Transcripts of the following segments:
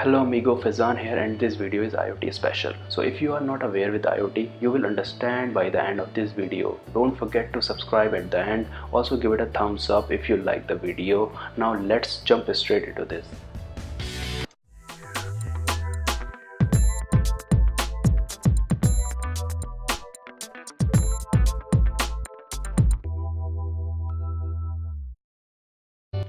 Hello amigo, Faizan here, and this video is IoT special. So if you are not aware with IoT, you will understand by the end of this video. Don't forget to subscribe at the end. Also give it a thumbs up if you like the video. Now let's jump straight into this.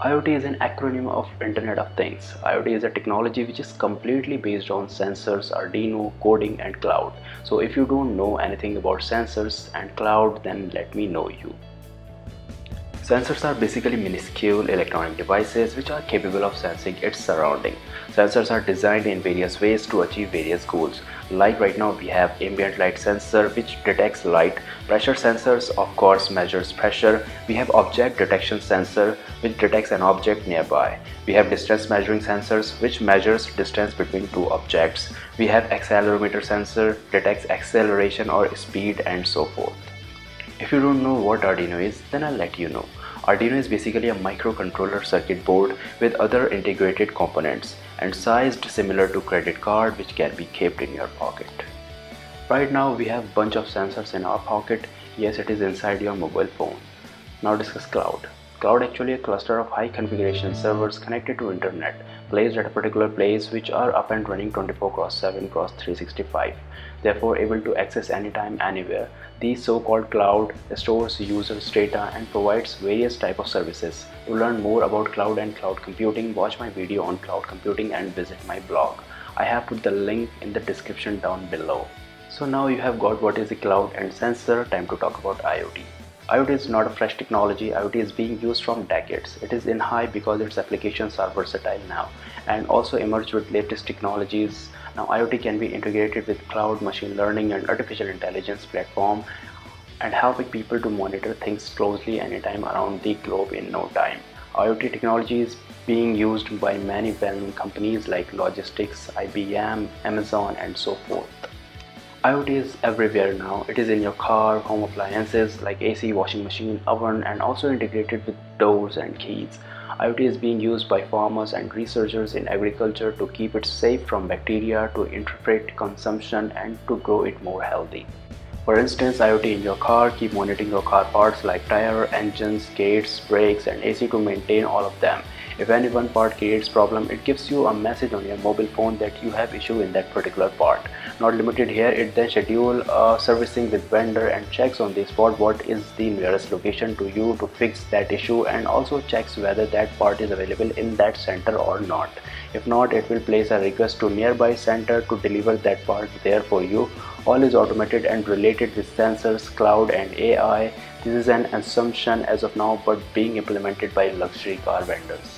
IoT is an acronym of Internet of Things. IoT is a technology which is completely based on sensors, Arduino, coding and cloud. So if you don't know anything about sensors and cloud, then let me know you. Sensors are basically minuscule electronic devices which are capable of sensing its surrounding. Sensors are designed in various ways to achieve various goals. Like right now we have ambient light sensor which detects light, pressure sensors of course measures pressure, we have object detection sensor which detects an object nearby, we have distance measuring sensors which measures distance between two objects, we have accelerometer sensor detects acceleration or speed and so forth. If you don't know what Arduino is, then I'll let you know. Arduino is basically a microcontroller circuit board with other integrated components and sized similar to credit card which can be kept in your pocket. Right now we have bunch of sensors in our pocket. Yes, it is inside your mobile phone. Now discuss cloud. Cloud actually a cluster of high configuration servers connected to internet placed at a particular place which are up and running 24/7/365, therefore able to access anytime anywhere. These so-called cloud stores users data and provides various type of services. To learn more about cloud and cloud computing, watch my video on cloud computing and visit my blog. I have put the link in the description down below. So now you have got what is a cloud and sensor, time to talk about IoT. IoT is not a fresh technology. IoT is being used from decades. It is in high because its applications are versatile now and also emerged with latest technologies. Now IoT can be integrated with cloud, machine learning and artificial intelligence platform and helping people to monitor things closely anytime around the globe in no time. IoT technology is being used by many well-known companies like logistics, IBM, Amazon and so forth. IoT is everywhere now. It is in your car, home appliances like AC, washing machine, oven and also integrated with doors and keys. IoT is being used by farmers and researchers in agriculture to keep it safe from bacteria, to interpret consumption and to grow it more healthy. For instance, IoT in your car, keep monitoring your car parts like tire, engines, gates, brakes and AC to maintain all of them. If any one part creates problem, it gives you a message on your mobile phone that you have issue in that particular part. Not limited here, it then schedule servicing with vendor and checks on the spot what is the nearest location to you to fix that issue and also checks whether that part is available in that center or not. If not, it will place a request to nearby center to deliver that part there for you. All is automated and related with sensors, cloud and AI. This is an assumption as of now but being implemented by luxury car vendors.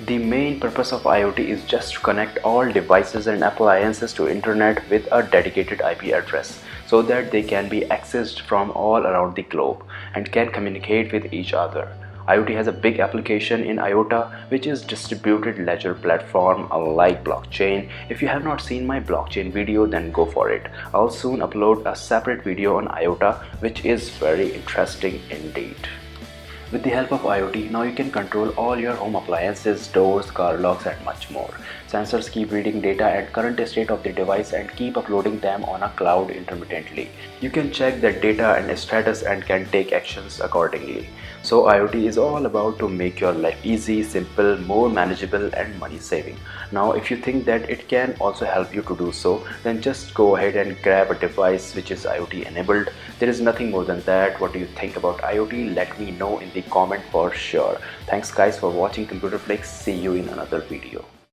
The main purpose of IoT is just to connect all devices and appliances to internet with a dedicated IP address so that they can be accessed from all around the globe and can communicate with each other. IoT has a big application in IOTA, which is distributed ledger platform unlike blockchain. If you have not seen my blockchain video, then go for it. I'll soon upload a separate video on IOTA which is very interesting indeed. With the help of IoT, now you can control all your home appliances, doors, car locks and much more. Sensors keep reading data and current state of the device and keep uploading them on a cloud intermittently. You can check the data and status and can take actions accordingly. So IoT is all about to make your life easy, simple, more manageable and money saving. Now if you think that it can also help you to do so, then just go ahead and grab a device which is IoT enabled. There is nothing more than that. What do you think about IoT? Let me know in the comment for sure. Thanks guys for watching Computer Flix. See you in another video.